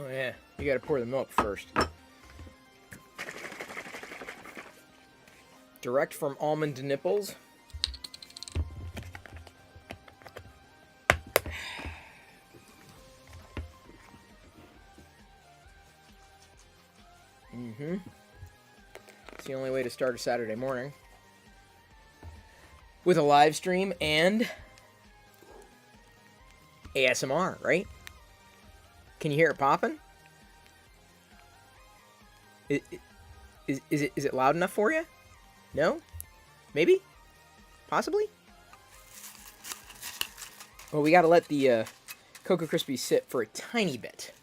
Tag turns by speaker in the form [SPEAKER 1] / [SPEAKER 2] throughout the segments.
[SPEAKER 1] Oh yeah, you gotta pour the milk first. Direct from almond nipples. It's the only way to start a Saturday morning. With a live stream and ASMR, right? Can you hear it popping? Is it loud enough for you? No? Maybe? Possibly? Well, we gotta let the Cocoa Krispies sit for a tiny bit.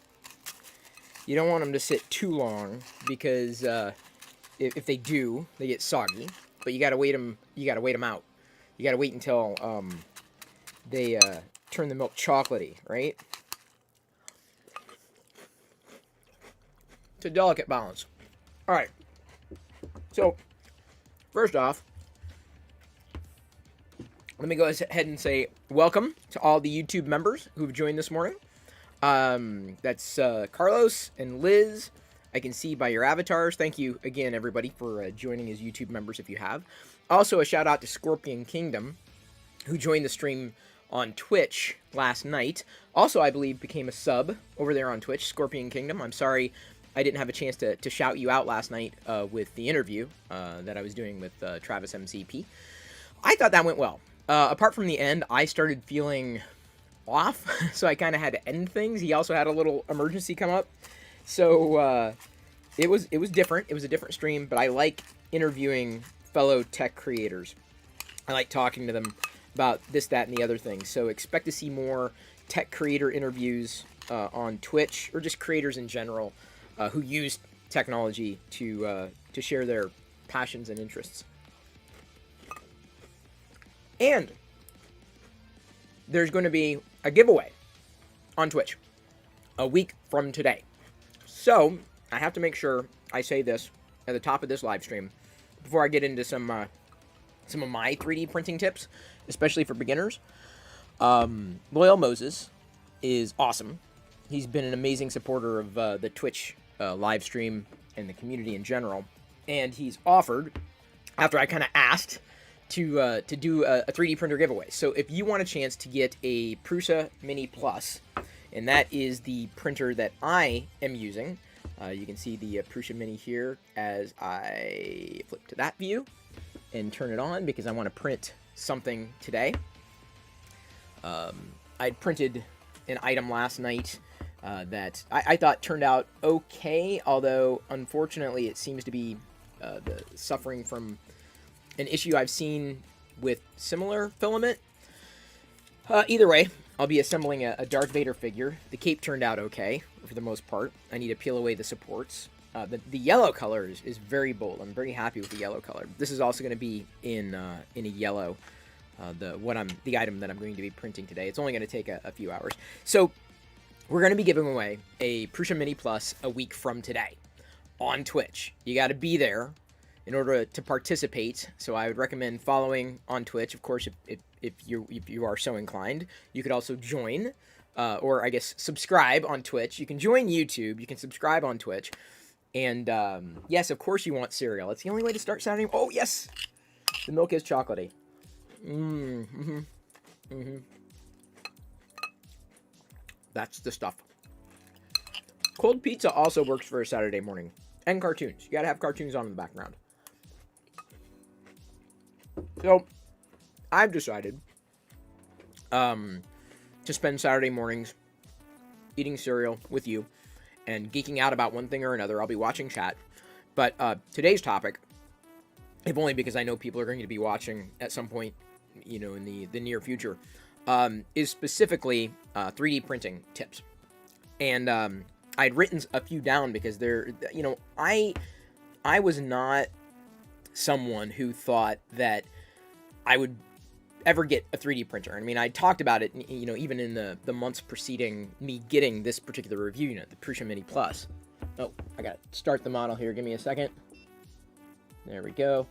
[SPEAKER 1] You don't want them to sit too long because if they do, they get soggy. But you gotta wait them. You gotta wait them out. You gotta wait until they turn the milk chocolatey, right? It's a delicate balance. All right. So, first off, let me go ahead and say welcome to all the YouTube members who've joined this morning. That's Carlos and Liz. I can see by your avatars. Thank you again, everybody, for joining as YouTube members if you have. Also, a shout out to Scorpion Kingdom, who joined the stream on Twitch last night. Also, I believe, became a sub over there on Twitch, Scorpion Kingdom. I'm sorry I didn't have a chance to shout you out last night with the interview that I was doing with Travis MCP. I thought that went well. Apart from the end, I started feeling off, so I kind of had to end things. He also had a little emergency come up. So it was different. It was a different stream, but I like interviewing fellow tech creators. I like talking to them about this, that, and the other thing. So expect to see more tech creator interviews on Twitch, or just creators in general who use technology to share their passions and interests. And there's going to be a giveaway on Twitch a week from today. So I have to make sure I say this at the top of this live stream before I get into some of my 3D printing tips, especially for beginners. Loyal Moses is awesome. He's been an amazing supporter of the Twitch live stream and the community in general. And he's offered, after I kind of asked, to do a 3D printer giveaway. So if you want a chance to get a Prusa Mini Plus, and that is the printer that I am using, you can see the Prusa Mini here as I flip to that view and turn it on because I want to print something today. I printed an item last night that I thought turned out okay, although unfortunately it seems to be suffering from an issue I've seen with similar filament. Either way, I'll be assembling a Darth Vader figure. The cape turned out okay, for the most part. I need to peel away the supports. The yellow color is very bold. I'm very happy with the yellow color. This is also going to be in a yellow, the item that I'm going to be printing today. It's only going to take a few hours. So we're going to be giving away a Prusa Mini Plus a week from today on Twitch. You got to be there in order to participate. So I would recommend following on Twitch. Of course, if you are so inclined, you could also join, or I guess subscribe on Twitch. You can join YouTube. You can subscribe on Twitch. And yes, of course you want cereal. It's the only way to start Saturday. Oh yes, the milk is chocolatey. That's the stuff. Cold pizza also works for a Saturday morning. And cartoons. You gotta have cartoons on in the background. So, I've decided to spend Saturday mornings eating cereal with you and geeking out about one thing or another. I'll be watching chat. But today's topic, if only because I know people are going to be watching at some point, you know, in the near future, is specifically 3D printing tips. And I'd written a few down because they're, you know, I was not someone who thought that I would ever get a 3D printer. I mean, I talked about it, you know, even in the months preceding me getting this particular review unit, the Prusa Mini Plus. Oh, I gotta start the model here. Give me a second. There we go.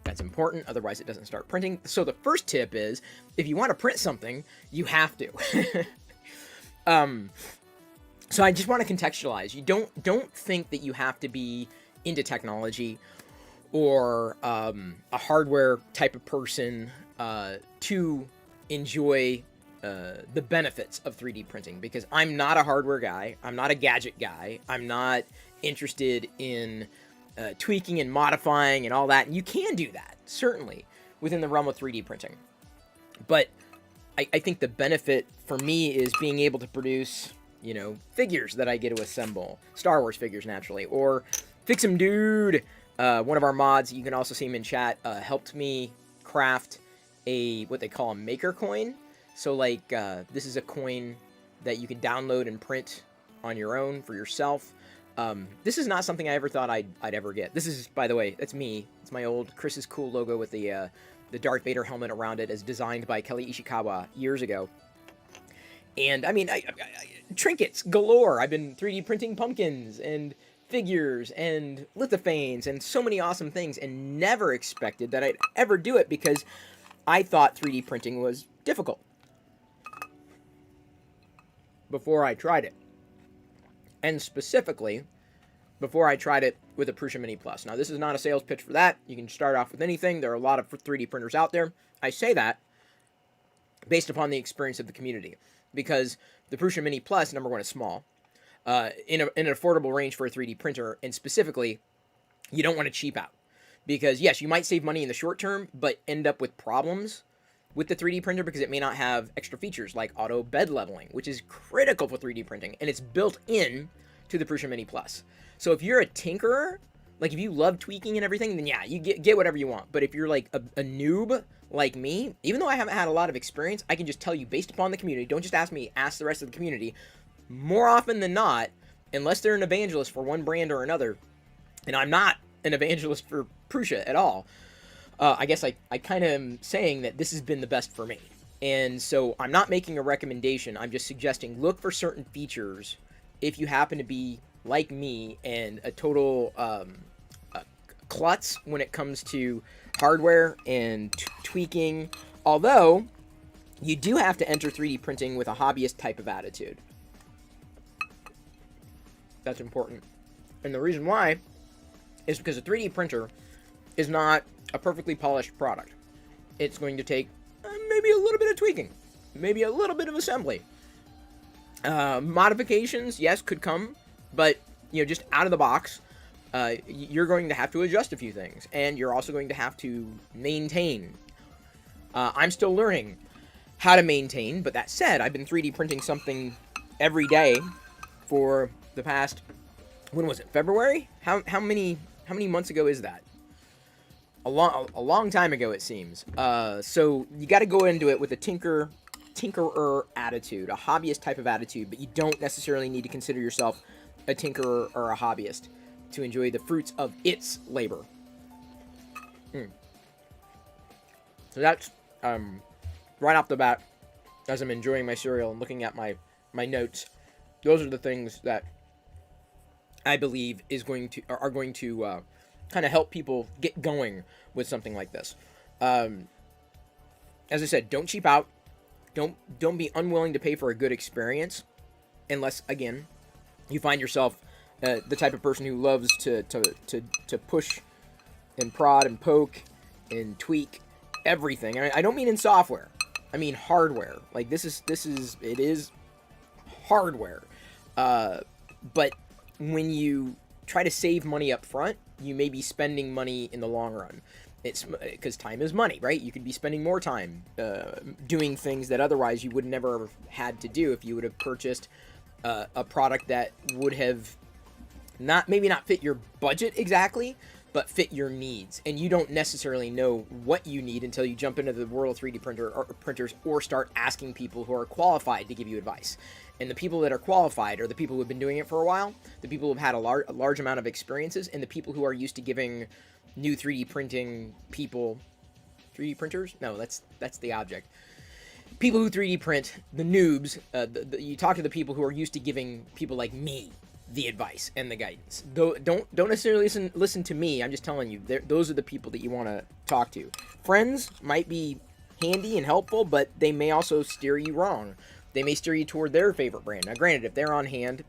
[SPEAKER 1] That's important, otherwise it doesn't start printing. So the first tip is, if you want to print something, you have to. So I just want to contextualize. You don't think that you have to be into technology or a hardware type of person to enjoy the benefits of 3D printing, because I'm not a hardware guy. I'm not a gadget guy. I'm not interested in tweaking and modifying and all that. And you can do that, certainly, within the realm of 3D printing. But I think the benefit for me is being able to produce, you know, figures that I get to assemble. Star Wars figures, naturally. Or Fix'em Dude, one of our mods, you can also see him in chat, helped me craft what they call a maker coin. So, like, this is a coin that you can download and print on your own for yourself. This is not something I ever thought I'd ever get. This is, by the way, that's me. It's my old Chris's Cool logo with the Darth Vader helmet around it, as designed by Kelly Issaquah years ago. And, I mean, trinkets galore. I've been 3D printing pumpkins and figures and lithophanes and so many awesome things, and never expected that I'd ever do it because I thought 3D printing was difficult before I tried it. And specifically, before I tried it with a Prusa Mini Plus. Now, this is not a sales pitch for that. You can start off with anything. There are a lot of 3D printers out there. I say that based upon the experience of the community, because the Prusa Mini Plus, number one, is small, in an affordable range for a 3D printer, and specifically, you don't want to cheap out. Because, yes, you might save money in the short term, but end up with problems with the 3D printer because it may not have extra features like auto bed leveling, which is critical for 3D printing, and it's built in to the Prusa Mini Plus. So if you're a tinkerer, like if you love tweaking and everything, then yeah, you get whatever you want. But if you're like a noob like me, even though I haven't had a lot of experience, I can just tell you based upon the community, don't just ask me, ask the rest of the community, more often than not, unless they're an evangelist for one brand or another, and I'm not an evangelist for Prusa at all, I guess I kind of am saying that this has been the best for me. And so I'm not making a recommendation. I'm just suggesting look for certain features if you happen to be like me and a total klutz when it comes to hardware and tweaking. Although you do have to enter 3D printing with a hobbyist type of attitude. That's important. And the reason why is because a 3D printer is not a perfectly polished product. It's going to take maybe a little bit of tweaking, maybe a little bit of assembly. Modifications, yes, could come, but you know, just out of the box, you're going to have to adjust a few things, and you're also going to have to maintain. I'm still learning how to maintain, but that said, I've been 3D printing something every day for the past, when was it, February? How many months ago is that? A long time ago, it seems. So you got to go into it with a tinkerer attitude, a hobbyist type of attitude, but you don't necessarily need to consider yourself a tinkerer or a hobbyist to enjoy the fruits of its labor. So that's right off the bat, as I'm enjoying my cereal and looking at my notes, those are the things that I believe are going to kind of help people get going with something like this. As I said, don't cheap out. Don't be unwilling to pay for a good experience, unless again you find yourself the type of person who loves to push and prod and poke and tweak everything. I don't mean in software. I mean hardware. Like it is hardware. But when you try to save money up front, you may be spending money in the long run. It's because time is money, right? You could be spending more time doing things that otherwise you would never have had to do if you would have purchased a product that would have maybe not fit your budget exactly, but fit your needs. And you don't necessarily know what you need until you jump into the world of 3D printers or start asking people who are qualified to give you advice. And the people that are qualified are the people who have been doing it for a while, the people who have had a large amount of experiences, and the people who are used to giving new 3D printing people 3D printers? No, that's the object. People who 3D print, the noobs, you talk to the people who are used to giving people like me the advice and the guidance. Don't necessarily listen to me. I'm just telling you, those are the people that you want to talk to. Friends might be handy and helpful, but they may also steer you wrong. they may steer you toward their favorite brand. Now, granted, if they're on hand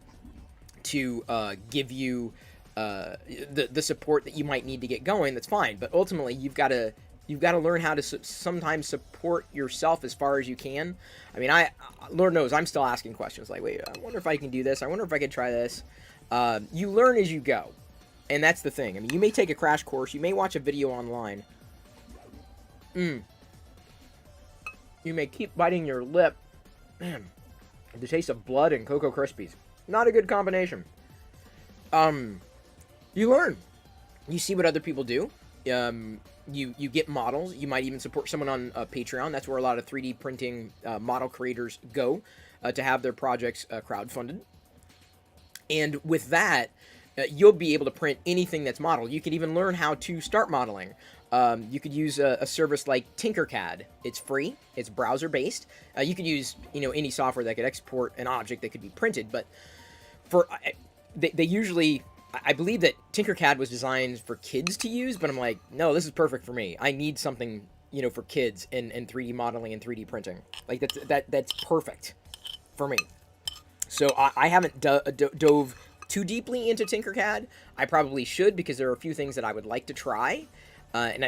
[SPEAKER 1] to give you the support that you might need to get going, that's fine. But ultimately, you've got to learn how to sometimes support yourself as far as you can. I mean, Lord knows, I'm still asking questions like, wait, I wonder if I can do this. I wonder if I could try this. You learn as you go, and that's the thing. I mean, you may take a crash course. You may watch a video online. You may keep biting your lip. Man, the taste of blood and Cocoa Krispies. Not a good combination. You learn. You see what other people do. You get models. You might even support someone on Patreon. That's where a lot of 3D printing model creators go to have their projects crowdfunded. And with that, you'll be able to print anything that's modeled. You can even learn how to start modeling. You could use a service like Tinkercad. It's free. It's browser-based. You could use any software that could export an object that could be printed. But they usually, I believe that Tinkercad was designed for kids to use. But I'm like, no, this is perfect for me. I need something for kids in 3D modeling and 3D printing. Like that's perfect for me. So I haven't dove too deeply into Tinkercad. I probably should, because there are a few things that I would like to try. And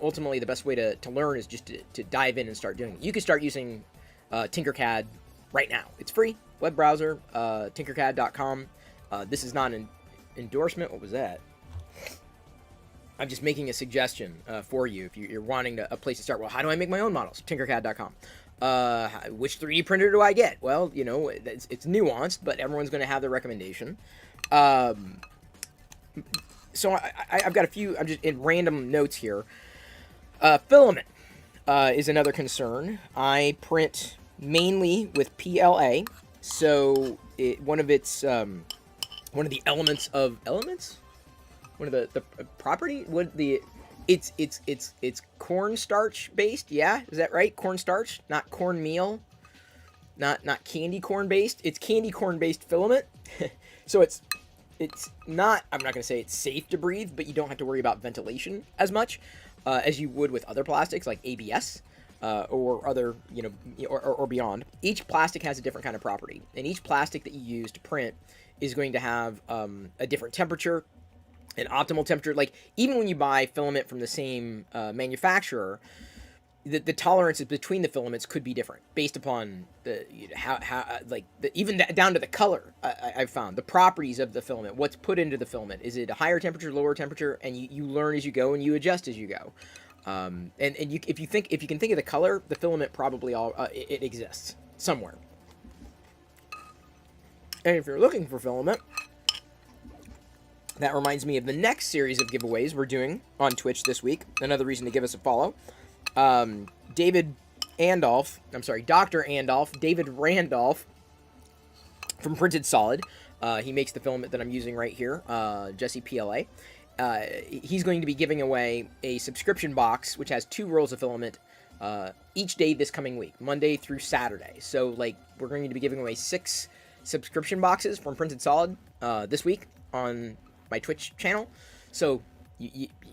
[SPEAKER 1] ultimately the best way to learn is just to dive in and start doing it. You can start using Tinkercad right now. It's free, web browser, tinkercad.com. This is not an endorsement. What was that? I'm just making a suggestion for you if you're wanting a place to start. Well, how do I make my own models? Tinkercad.com. Which 3D printer do I get? Well, it's nuanced, but everyone's going to have their recommendation. So I've got a few, I'm just in random notes here. Filament is another concern. I print mainly with PLA. So one of the elements of one of the property, it's cornstarch based. Yeah, is that right? Cornstarch, not cornmeal, not candy corn based. It's candy corn based filament. So it's not, I'm not going to say it's safe to breathe, but you don't have to worry about ventilation as much as you would with other plastics like ABS or other, or beyond. Each plastic has a different kind of property, and each plastic that you use to print is going to have a different temperature, an optimal temperature. Like, even when you buy filament from the same manufacturer, the tolerances between the filaments could be different based upon even down to the color. I've found the properties of the filament, what's put into the filament. Is it a higher temperature, lower temperature? And you learn as you go, and you adjust as you go. If you can think of the color, the filament probably it exists somewhere. And if you're looking for filament, that reminds me of the next series of giveaways we're doing on Twitch this week. Another reason to give us a follow. Dr. Andolph, David Randolph from Printed Solid. He makes the filament that I'm using right here, Jesse PLA. He's going to be giving away a subscription box, which has 2 rolls of filament each day this coming week, Monday through Saturday. So, we're going to be giving away 6 subscription boxes from Printed Solid this week on my Twitch channel. So,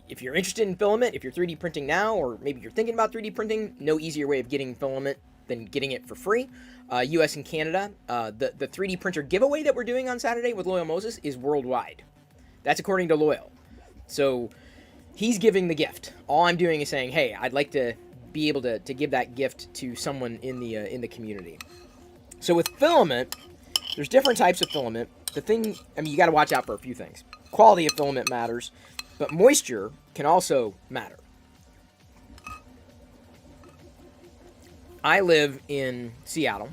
[SPEAKER 1] if you're interested in filament, if you're 3D printing now, or maybe you're thinking about 3D printing, no easier way of getting filament than getting it for free. US and Canada. The 3D printer giveaway that we're doing on Saturday with Loyal Moses is worldwide. That's according to Loyal. So he's giving the gift. All I'm doing is saying, hey, I'd like to be able to give that gift to someone in the community. So with filament, there's different types of filament. You got to watch out for a few things. Quality of filament matters, but moisture can also matter. I live in Seattle.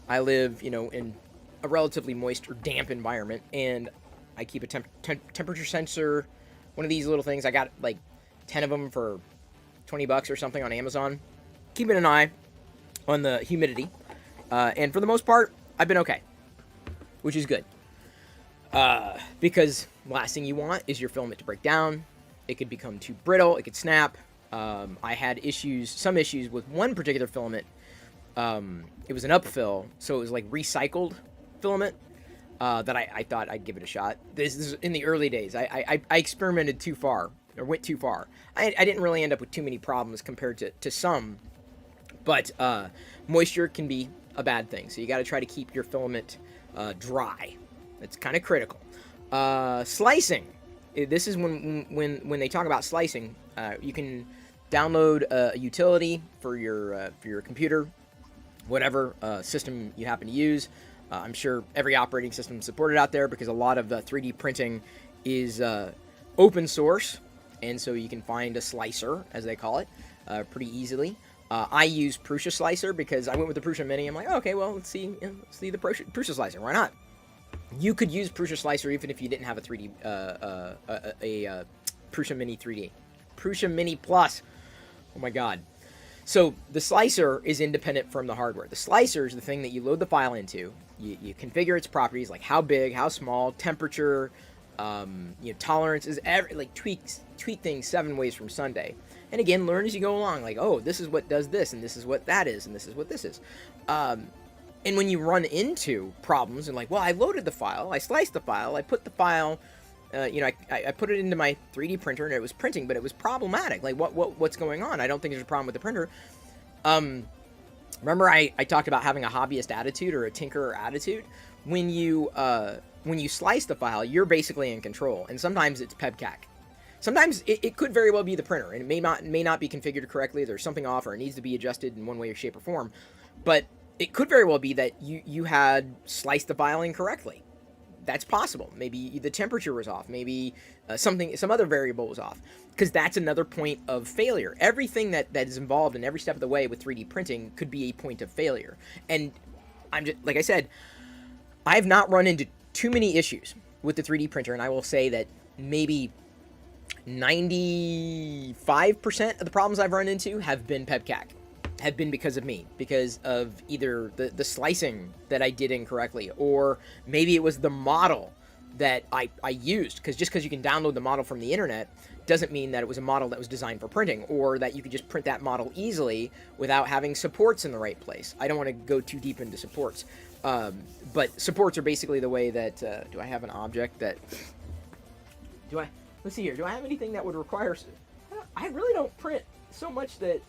[SPEAKER 1] I live, in a relatively moist or damp environment, and I keep a temperature sensor, one of these little things. I got 10 of them for $20 or something on Amazon. Keeping an eye on the humidity, and for the most part, I've been okay, which is good. Because the last thing you want is your filament to break down. It could become too brittle. It could snap. I had some issues with one particular filament. It was an upfill, so it was recycled filament that I thought I'd give it a shot. This is in the early days. I experimented too far, or went too far. I didn't really end up with too many problems compared to some, but moisture can be a bad thing. So you got to try to keep your filament dry. That's kind of critical. Slicing. This is when they talk about slicing. You can download a utility for your computer, whatever system you happen to use. I'm sure every operating system is supported out there because a lot of 3D printing is open source, and so you can find a slicer, as they call it, pretty easily. I use Prusa slicer because I went with the Prusa Mini. I'm like, oh, okay, well, let's see the Prusa slicer. Why not? You could use Prusa slicer even if you didn't have a 3D Prusa Mini 3D, Prusa Mini Plus. Oh my God. So the slicer is independent from the hardware. The slicer is the thing that you load the file into. You configure its properties, like how big, how small, temperature, tolerances, tweak things 7 ways from Sunday. And again, learn as you go along. Like, oh, this is what does this, and this is what that is, and this is what this is. And when you run into problems, and like, well, I loaded the file, I sliced the file, I put the file, I put it into my 3D printer, and it was printing, but it was problematic. Like, what's going on? I don't think there's a problem with the printer. Remember I talked about having a hobbyist attitude or a tinkerer attitude? When you slice the file, you're basically in control, and sometimes it's pebcac. Sometimes it could very well be the printer, and it may not be configured correctly. There's something off, or it needs to be adjusted in one way or shape or form. But it could very well be that you had sliced the file incorrectly. That's possible. Maybe the temperature was off. Maybe some other variable was off. Because that's another point of failure. Everything that is involved in every step of the way with 3D printing could be a point of failure. And I'm just, like I said, I've not run into too many issues with the 3D printer, and I will say that maybe 95% of the problems I've run into have been pebcac. Have been because of me, because of either the slicing that I did incorrectly, or maybe it was the model that I used, because just because you can download the model from the internet doesn't mean that it was a model that was designed for printing, or that you could just print that model easily without having supports in the right place. I don't want to go too deep into supports, but supports are basically the way that, do I have an object that, let's see here, do I have anything that would require, I really don't print so much that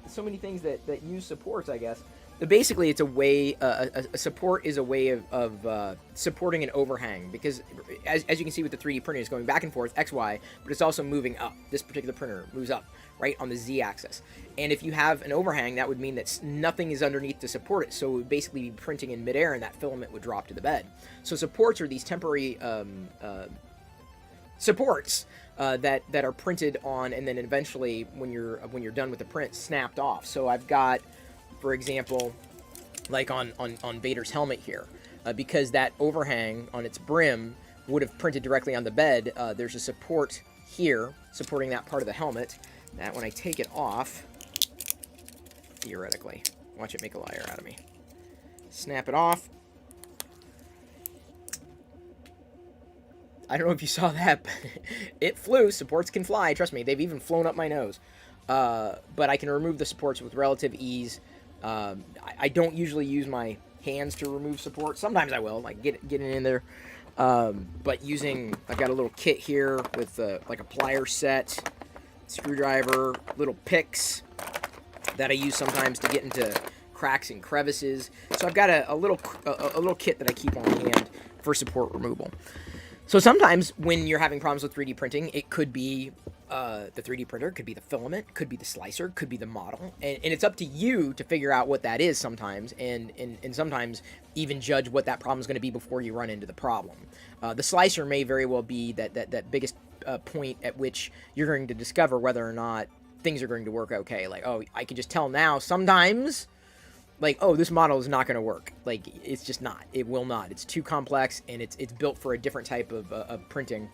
[SPEAKER 1] so many things that use supports, I guess. But basically, it's a way, a support is a way of supporting an overhang, because as you can see with the 3D printer, it's going back and forth, X, Y, but it's also moving up. This particular printer moves up, right, on the Z axis. And if you have an overhang, that would mean that nothing is underneath to support it, so it would basically be printing in midair, and that filament would drop to the bed. So supports are these temporary supports that are printed on, and then eventually, when you're done with the print, snapped off. So I've got, for example, like on Vader's helmet here, because that overhang on its brim would have printed directly on the bed. There's a support here supporting that part of the helmet. That when I take it off, theoretically, watch it make a liar out of me. Snap it off. I don't know if you saw that, but it flew. Supports can fly. Trust me, they've even flown up my nose. But I can remove the supports with relative ease. I don't usually use my hands to remove support. Sometimes I will, like get it in there. But I've got a little kit here with like a plier set, screwdriver, little picks that I use sometimes to get into cracks and crevices. So I've got a little kit that I keep on hand for support removal. So sometimes when you're having problems with 3D printing, it could be the 3D printer, could be the filament, could be the slicer, could be the model. And it's up to you to figure out what that is sometimes, and sometimes even judge what that problem is going to be before you run into the problem. The slicer may very well be that biggest point at which you're going to discover whether or not things are going to work okay. Like, oh, I can just tell now sometimes, like, oh, this model is not going to work. Like, it's just not. It will not. It's too complex, and it's built for a different type of printing.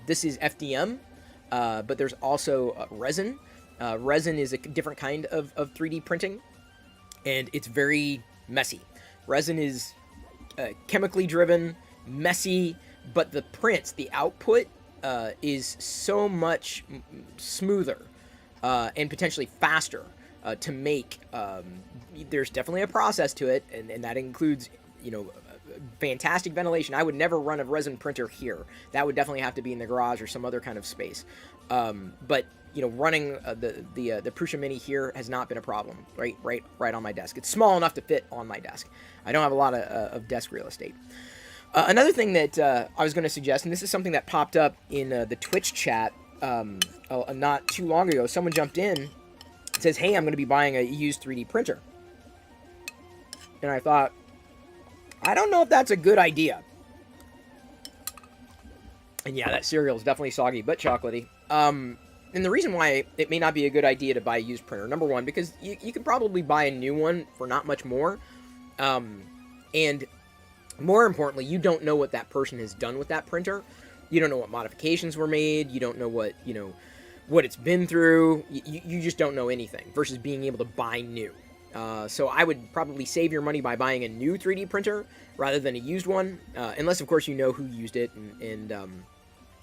[SPEAKER 1] This is FDM, but there's also resin. Resin is a different kind of 3D printing, and it's very messy. Resin is chemically driven, messy, but the prints, the output, is so much smoother and potentially faster to make. There's definitely a process to it, and that includes, fantastic ventilation. I would never run a resin printer here. That would definitely have to be in the garage or some other kind of space. But you know, running the Prusa Mini here has not been a problem. Right on my desk. It's small enough to fit on my desk. I don't have a lot of desk real estate. Another thing that I was going to suggest, and this is something that popped up in the Twitch chat not too long ago. Someone jumped in and says, "Hey, I'm going to be buying a used 3D printer." And I thought, I don't know if that's a good idea. And yeah, that cereal is definitely soggy but chocolatey. And the reason why it may not be a good idea to buy a used printer, number one, because you can probably buy a new one for not much more. And more importantly, you don't know what that person has done with that printer. You don't know what modifications were made. You don't know what, you know, what it's been through. You just don't know anything versus being able to buy new. So I would probably save your money by buying a new 3D printer rather than a used one, unless, of course, you know who used it and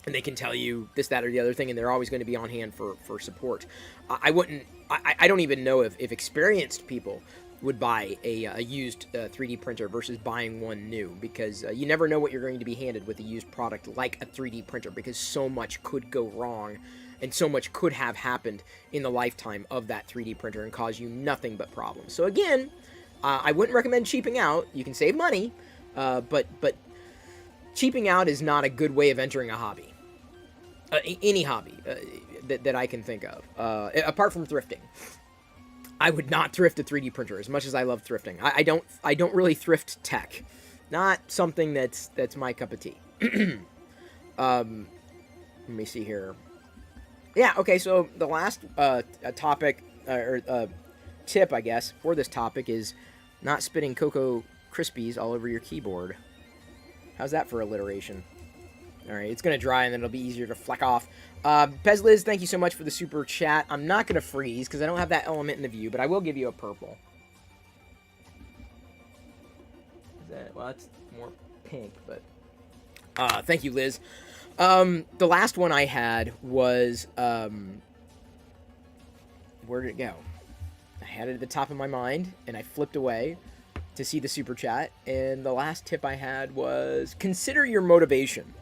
[SPEAKER 1] they can tell you this, that, or the other thing, and they're always going to be on hand for support. I don't even know if experienced people would buy a used 3D printer versus buying one new, because you never know what you're going to be handed with a used product like a 3D printer, because so much could go wrong and so much could have happened in the lifetime of that 3D printer and cause you nothing but problems. So again, I wouldn't recommend cheaping out. You can save money, but cheaping out is not a good way of entering a hobby. Any hobby that I can think of, apart from thrifting. I would not thrift a 3D printer as much as I love thrifting. I don't really thrift tech. Not something that's my cup of tea. Let me see here. Yeah, okay, so the last topic, or tip, I guess, for this topic is not spitting Cocoa Krispies all over your keyboard. How's that for alliteration? All right, it's going to dry, and then it'll be easier to fleck off. Pez Liz, thank you so much for the super chat. I'm not going to freeze, because I don't have that element in the view, but I will give you a purple. Is that, well, that's more pink, but... thank you, Liz. The last one I had was, where did it go? I had it at the top of my mind, and I flipped away to see the super chat, and the last tip I had was, consider your motivation.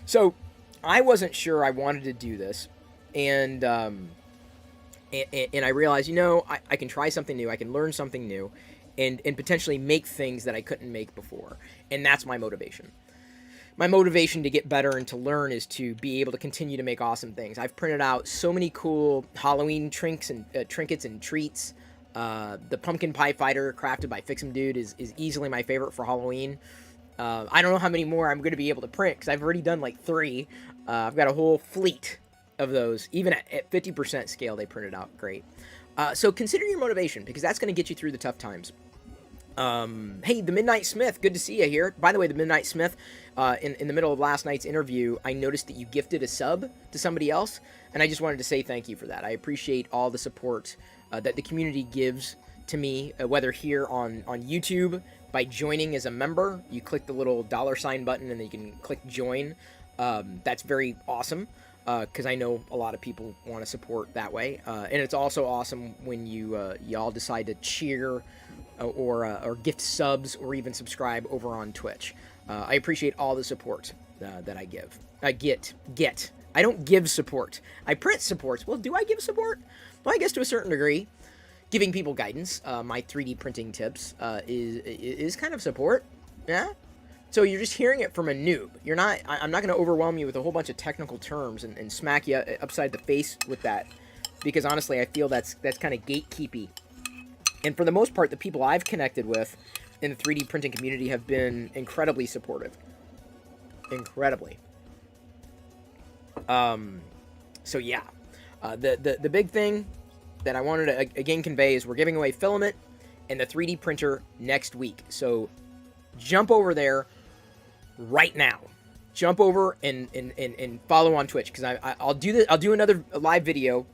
[SPEAKER 1] So, I wasn't sure I wanted to do this, and I realized, you know, I can try something new, I can learn something new, and potentially make things that I couldn't make before, and that's my motivation. My motivation to get better and to learn is to be able to continue to make awesome things. I've printed out so many cool Halloween trinkets and treats. The pumpkin pie fighter crafted by Fix'em Dude is easily my favorite for Halloween. I don't know how many more I'm going to be able to print, because I've already done like 3. I've got a whole fleet of those. Even at 50% scale, they printed out great. So consider your motivation, because that's going to get you through the tough times. Hey, the Midnight Smith, good to see you here. By the way, the Midnight Smith, in the middle of last night's interview, I noticed that you gifted a sub to somebody else, and I just wanted to say thank you for that. I appreciate all the support that the community gives to me, whether here on YouTube, by joining as a member. You click the little $ button, and then you can click join. That's very awesome, because I know a lot of people want to support that way. And it's also awesome when y'all decide to cheer or gift subs or even subscribe over on Twitch. I appreciate all the support that I give. I get. I don't give support. I print supports. Well, do I give support? Well, I guess to a certain degree. Giving people guidance, my 3D printing tips, is kind of support. Yeah? So you're just hearing it from a noob. You're not. I'm not going to overwhelm you with a whole bunch of technical terms and smack you upside the face with that, because honestly, I feel that's kind of gatekeepy. And for the most part, the people I've connected with in the 3D printing community have been incredibly supportive. Incredibly. So yeah, the big thing that I wanted to again convey is we're giving away filament and the 3D printer next week. So jump over there right now. Jump over and follow on Twitch, because I'll do this. I'll do another live video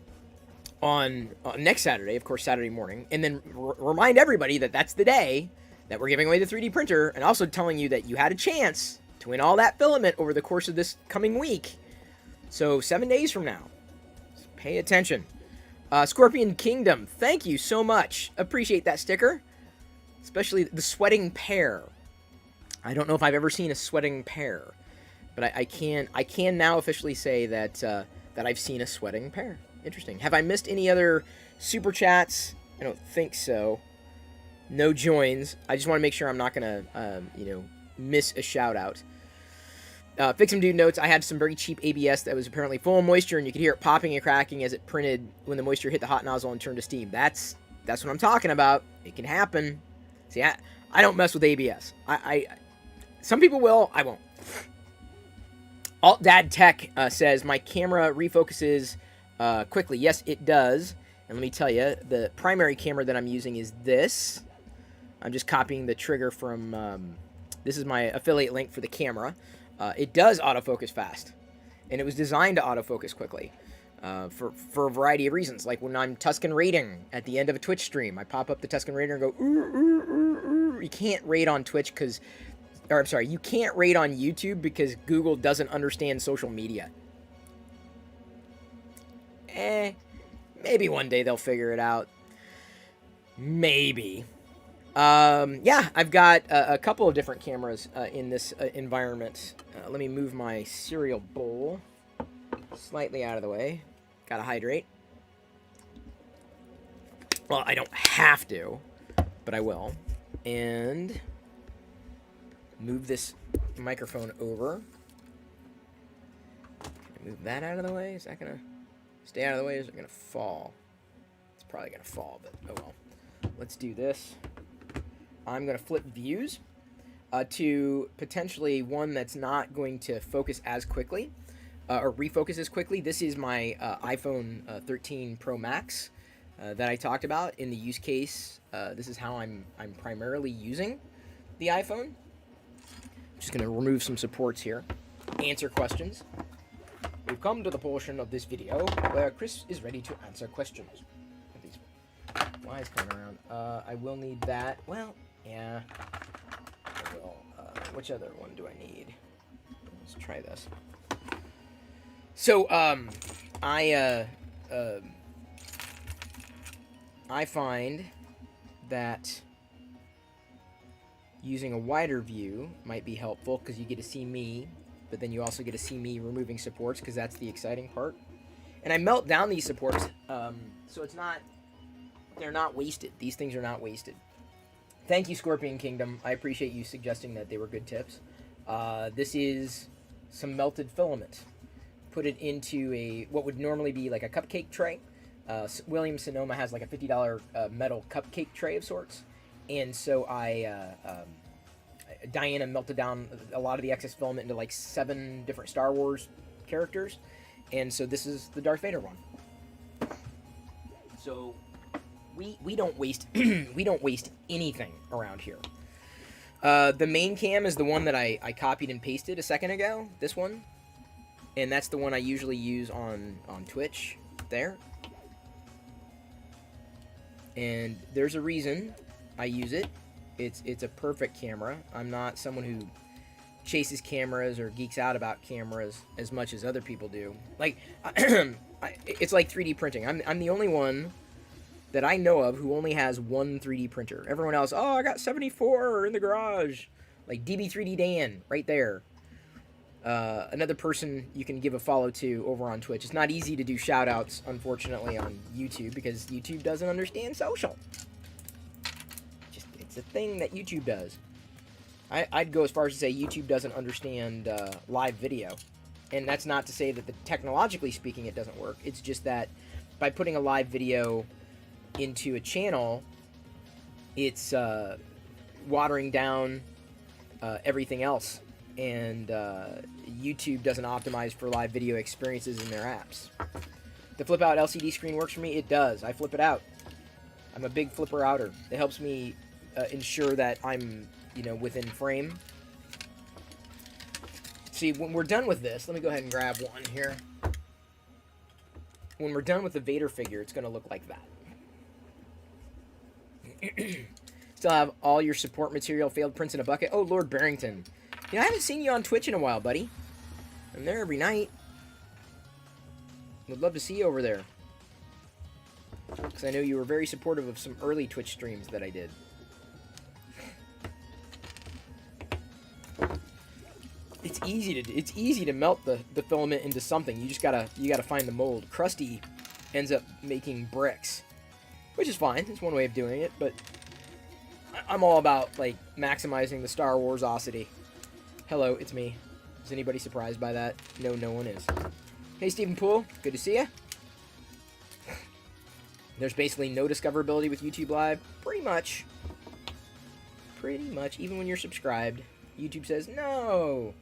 [SPEAKER 1] on next Saturday, of course, Saturday morning, and then remind everybody that that's the day that we're giving away the 3D printer, and also telling you that you had a chance to win all that filament over the course of this coming week. So 7 days from now, pay attention. Scorpion Kingdom, thank you so much. Appreciate that sticker, especially the sweating pear. I don't know if I've ever seen a sweating pair, but I can now officially say that that I've seen a sweating pair. Interesting. Have I missed any other super chats? I don't think so. No joins. I just want to make sure I'm not gonna miss a shout out. Fix'em Dude notes, I had some very cheap ABS that was apparently full of moisture, and you could hear it popping and cracking as it printed when the moisture hit the hot nozzle and turned to steam. That's what I'm talking about. It can happen. See, I don't mess with ABS. Some people will. I won't. Alt Dad Tech says, my camera refocuses quickly. Yes, it does. And let me tell you, the primary camera that I'm using is this. I'm just copying the trigger from... this is my affiliate link for the camera. It does autofocus fast, and it was designed to autofocus quickly for a variety of reasons. Like when I'm Tuscan raiding at the end of a Twitch stream, I pop up the Tuscan Raider and go, You can't raid on Twitch because, or I'm sorry, you can't raid on YouTube because Google doesn't understand social media. Maybe one day they'll figure it out. Maybe. Yeah, I've got a couple of different cameras in this environment. Let me move my cereal bowl slightly out of the way. Gotta hydrate. Well, I don't have to, but I will. And move this microphone over. Can I move that out of the way? Is that gonna stay out of the way, or is it gonna fall? It's probably gonna fall, but oh well. Let's do this. I'm going to flip views to potentially one that's not going to focus as quickly or refocus as quickly. This is my iPhone 13 Pro Max that I talked about in the use case. This is how I'm primarily using the iPhone. I'm just going to remove some supports here, answer questions. We've come to the portion of this video where Chris is ready to answer questions. These flies coming around. I will need that. Well, yeah. I will. Which other one do I need? Let's try this. So, I find that using a wider view might be helpful because you get to see me, but then you also get to see me removing supports because that's the exciting part. And I melt down these supports, so they're not wasted. These things are not wasted. Thank you, Scorpion Kingdom. I appreciate you suggesting that they were good tips. This is some melted filament. Put it into what would normally be like a cupcake tray. Williams Sonoma has like a $50 metal cupcake tray of sorts. And so Diana melted down a lot of the excess filament into like 7 different Star Wars characters. And so this is the Darth Vader one. So... We don't waste we don't waste anything around here. The main cam is the one that I copied and pasted a second ago. This one, and that's the one I usually use on Twitch. There, and there's a reason I use it. It's a perfect camera. I'm not someone who chases cameras or geeks out about cameras as much as other people do. Like it's like 3D printing. I'm the only one that I know of who only has one 3D printer. Everyone else, oh, I got 74 in the garage. Like DB3D Dan, right there. Another person you can give a follow to over on Twitch. It's not easy to do shout-outs, unfortunately, on YouTube, because YouTube doesn't understand social. It's a thing that YouTube does. I'd go as far as to say YouTube doesn't understand live video. And that's not to say that technologically speaking it doesn't work. It's just that by putting a live video into a channel, it's watering down everything else, and YouTube doesn't optimize for live video experiences in their apps. The flip out LCD screen works for me. It does. I flip it out. I'm a big flipper outer. It helps me ensure that I'm within frame. See, when we're done with this, let me go ahead and grab one here. When we're done with the Vader figure, it's going to look like that. Still have all your support material, failed prints in a bucket. Oh, Lord Barrington. I haven't seen you on Twitch in a while, buddy. I'm there every night. Would love to see you over there. Because I know you were very supportive of some early Twitch streams that I did. it's easy to melt the filament into something. You gotta find the mold. Krusty ends up making bricks, which is fine. It's one way of doing it, but I'm all about like maximizing the Star Warsosity. Hello, it's me. Is anybody surprised by that? No, no one is. Hey, Stephen Poole, good to see you. There's basically no discoverability with YouTube Live. Pretty much. Even when you're subscribed, YouTube says, no,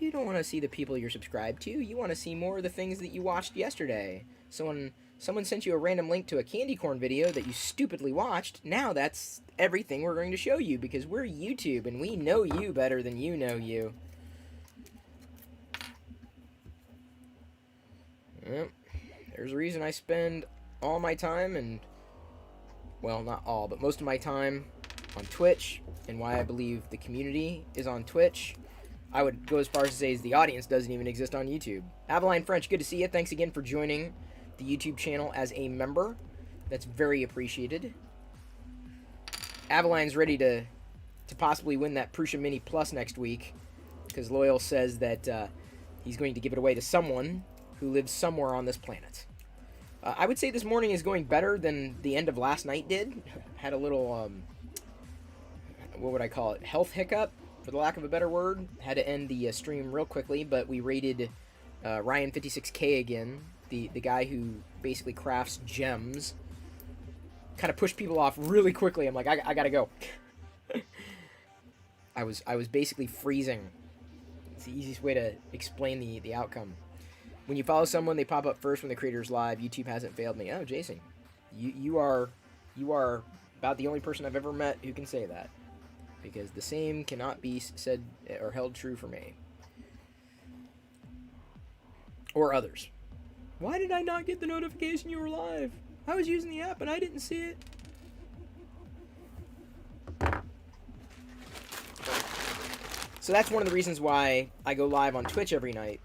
[SPEAKER 1] you don't want to see the people you're subscribed to. You want to see more of the things that you watched yesterday. So when someone sent you a random link to a candy corn video that you stupidly watched, now that's everything we're going to show you because we're YouTube and we know you better than you know you. Well, there's a reason I spend all my time and, well, not all, but most of my time on Twitch, and why I believe the community is on Twitch. I would go as far as to say the audience doesn't even exist on YouTube. Aveline French, good to see you. Thanks again for joining the YouTube channel as a member. That's very appreciated. Aveline's ready to possibly win that Prusa Mini Plus next week, because Loyal says that he's going to give it away to someone who lives somewhere on this planet. I would say this morning is going better than the end of last night did. Had a little, what would I call it, health hiccup, for the lack of a better word. Had to end the stream real quickly, but we raided Ryan56K again, the guy who basically crafts gems. Kind of pushed people off really quickly. I'm like, I gotta go. I was basically freezing. It's the easiest way to explain the outcome. When you follow someone, they pop up first when the creator's live. YouTube hasn't failed me. Oh, Jason, you are about the only person I've ever met who can say that, because the same cannot be said or held true for me or others. Why did I not get the notification you were live? I was using the app and I didn't see it. So that's one of the reasons why I go live on Twitch every night,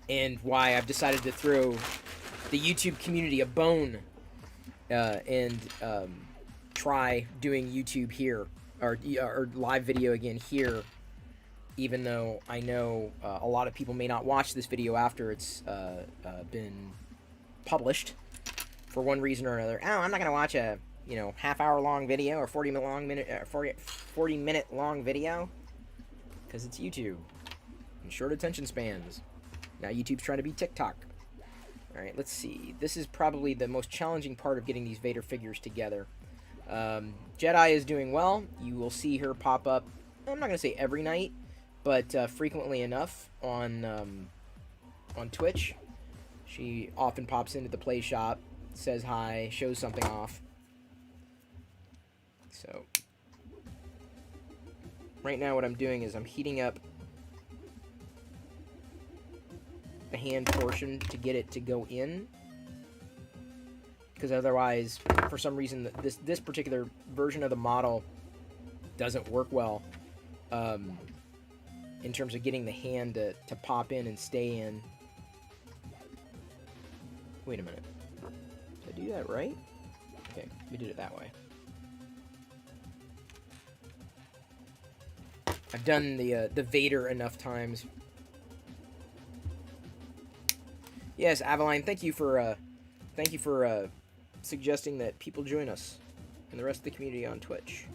[SPEAKER 1] and why I've decided to throw the YouTube community a bone and try doing YouTube here, or live video again here, even though I know a lot of people may not watch this video after it's been published for one reason or another. Oh, I'm not gonna watch a half-hour long video or 40 minute long video, because it's YouTube and short attention spans. Now YouTube's trying to be TikTok. Alright, let's see. This is probably the most challenging part of getting these Vader figures together. Jedi is doing well. You will see her pop up, I'm not going to say every night, but frequently enough on Twitch. She often pops into the play shop, says hi, shows something off. So, right now what I'm doing is I'm heating up the hand portion to get it to go in, because otherwise, for some reason, this particular version of the model doesn't work well in terms of getting the hand to pop in and stay in. Wait a minute, did I do that right? Okay, we did it that way. I've done the Vader enough times. Yes, Aveline, thank you for suggesting that people join us and the rest of the community on Twitch.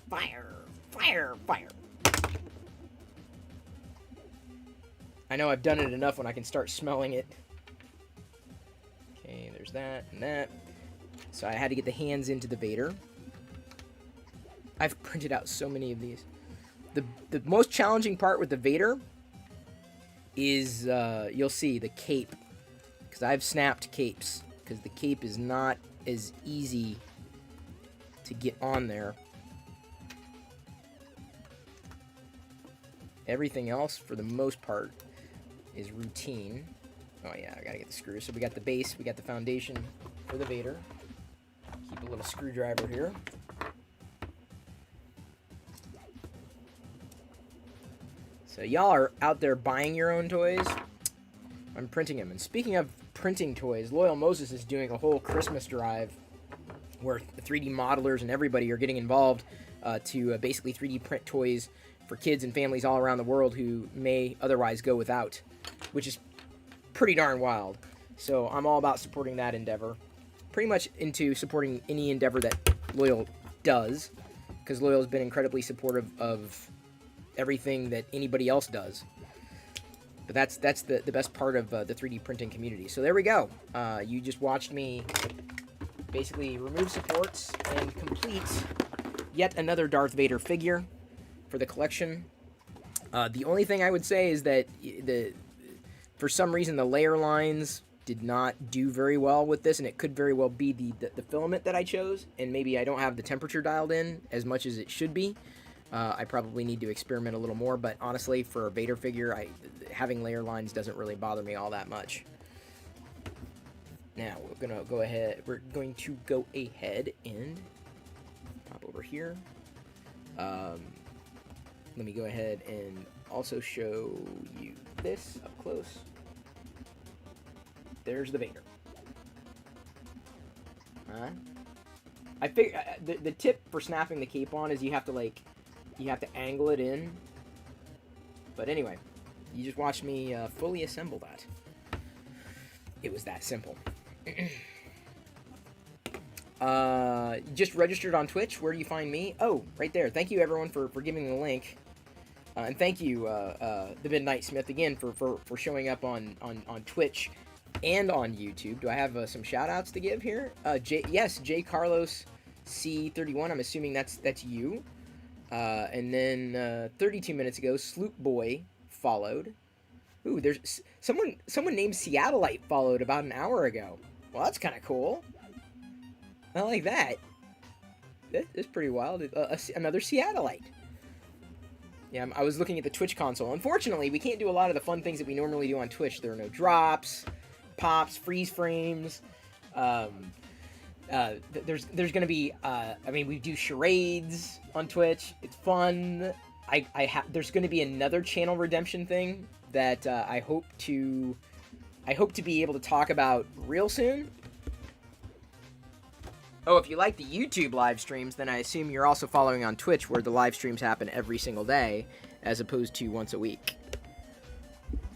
[SPEAKER 1] Fire, fire, fire. I know I've done it enough when I can start smelling it. Okay, there's that and that. So I had to get the hands into the Vader. I've printed out so many of these. The most challenging part with the Vader is, you'll see, the cape. Because I've snapped capes. Because the cape is not as easy to get on there. Everything else, for the most part, is routine. Oh yeah, I gotta get the screws. So we got the base, we got the foundation for the Vader. Keep a little screwdriver here. So y'all are out there buying your own toys. I'm printing them. And speaking of printing toys, Loyal Moses is doing a whole Christmas drive where the 3D modelers and everybody are getting involved. to basically 3D print toys for kids and families all around the world who may otherwise go without, which is pretty darn wild. So I'm all about supporting that endeavor. Pretty much into supporting any endeavor that Loyal does, because Loyal has been incredibly supportive of everything that anybody else does. But that's the best part of the 3D printing community. So there we go. You just watched me basically remove supports and complete yet another Darth Vader figure for the collection. The only thing I would say is that for some reason the layer lines did not do very well with this, and it could very well be the filament that I chose, and maybe I don't have the temperature dialed in as much as it should be. I probably need to experiment a little more, but honestly, for a Vader figure, having layer lines doesn't really bother me all that much. Now, we're going to go ahead and pop over here. Let me go ahead and also show you this up close. There's the Vader. I figure the tip for snapping the cape on is you have to angle it in. But anyway, you just watched me fully assemble that. It was that simple. Just registered on Twitch. Where do you find me? Oh, right there. Thank you everyone for giving the link. And thank you, the Midnight Smith, again for showing up on Twitch and on YouTube. Do I have some shout outs to give here? Yes, J Carlos C31. I'm assuming that's you. And then 32 minutes ago, Sloop Boy followed. Ooh, there's someone named Seattleite followed about an hour ago. Well, that's kind of cool. I like that. That's pretty wild. Another Seattleite. Yeah, I was looking at the Twitch console. Unfortunately, we can't do a lot of the fun things that we normally do on Twitch. There are no drops, pops, freeze frames. There's going to be, we do charades on Twitch. It's fun. There's going to be another channel redemption thing that I hope to be able to talk about real soon. Oh, if you like the YouTube live streams, then I assume you're also following on Twitch, where the live streams happen every single day, as opposed to once a week.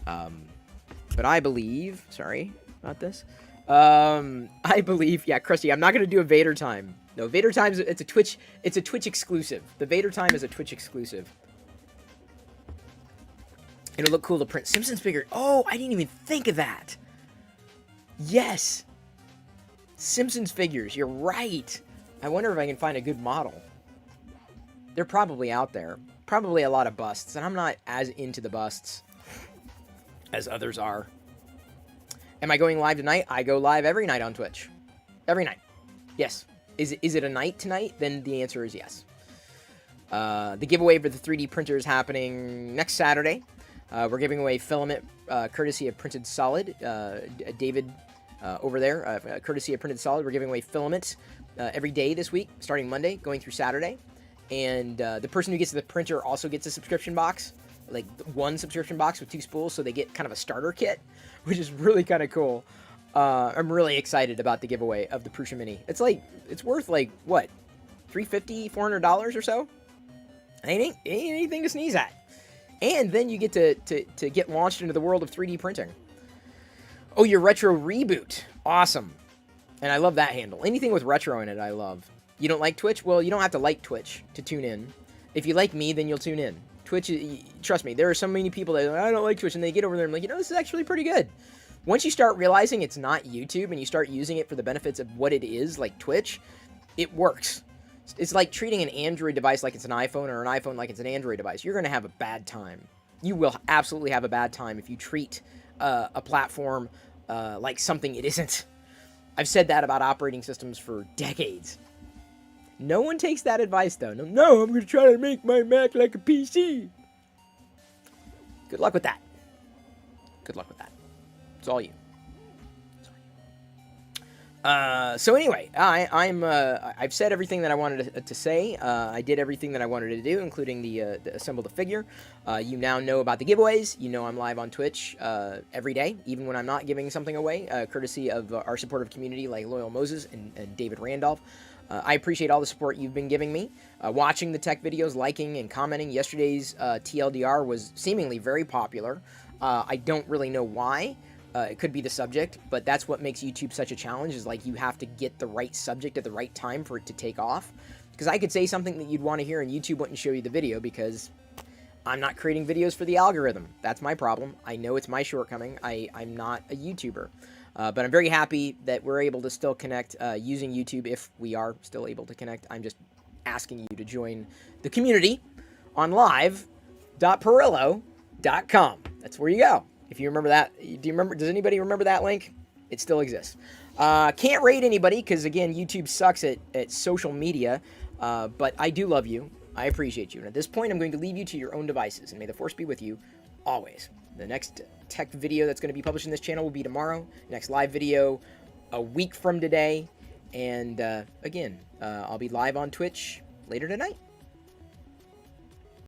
[SPEAKER 1] But I believe, sorry about this. I believe, yeah, Krusty, I'm not going to do a Vader time. No, Vader time, it's a Twitch exclusive. The Vader time is a Twitch exclusive. It'll look cool to print Simpsons figure. Oh, I didn't even think of that. Yes. Simpsons figures, you're right. I wonder if I can find a good model. They're probably out there. Probably a lot of busts, and I'm not as into the busts as others are. Am I going live tonight? I go live every night on Twitch. Every night. Yes. Is it a night tonight? Then the answer is yes. The giveaway for the 3D printer is happening next Saturday. We're giving away filament courtesy of Printed Solid. David over there, courtesy of Printed Solid. We're giving away filament every day this week, starting Monday, going through Saturday. And the person who gets the printer also gets a subscription box, like one subscription box with 2 spools, so they get kind of a starter kit, which is really kind of cool. I'm really excited about the giveaway of the Prusa Mini. It's worth like, what, $350, $400 or so? Ain't anything to sneeze at. And then you get to get launched into the world of 3D printing. Oh, your retro reboot. Awesome. And I love that handle. Anything with retro in it, I love. You don't like Twitch? Well, you don't have to like Twitch to tune in. If you like me, then you'll tune in. Twitch, trust me, there are so many people that I don't like Twitch, and they get over there and like, this is actually pretty good. Once you start realizing it's not YouTube and you start using it for the benefits of what it is, like Twitch, it works. It's like treating an Android device like it's an iPhone, or an iPhone like it's an Android device. You're going to have a bad time. You will absolutely have a bad time if you treat a platform like something it isn't. I've said that about operating systems for decades. No one takes that advice, though. No, I'm going to try to make my Mac like a PC. Good luck with that. Good luck with that. It's all you. So anyway, I've said everything that I wanted to say. I did everything that I wanted to do, including the assemble the figure. You now know about the giveaways. You know I'm live on Twitch every day, even when I'm not giving something away, courtesy of our supportive community like Loyal Moses and David Randolph. I appreciate all the support you've been giving me, watching the tech videos, liking and commenting. Yesterday's TLDR was seemingly very popular. I don't really know why. It could be the subject, but that's what makes YouTube such a challenge, is like you have to get the right subject at the right time for it to take off. Because I could say something that you'd want to hear and YouTube wouldn't show you the video because I'm not creating videos for the algorithm. That's my problem. I know it's my shortcoming. I'm not a YouTuber. But I'm very happy that we're able to still connect using YouTube, if we are still able to connect. I'm just asking you to join the community on live.pirillo.com. That's where you go. If you remember that. Does anybody remember that link? It still exists. Can't rate anybody because, again, YouTube sucks at social media. But I do love you. I appreciate you. And at this point, I'm going to leave you to your own devices. And may the force be with you always. The next tech video that's going to be published in this channel will be tomorrow. Next live video a week from today. And again, I'll be live on Twitch later tonight.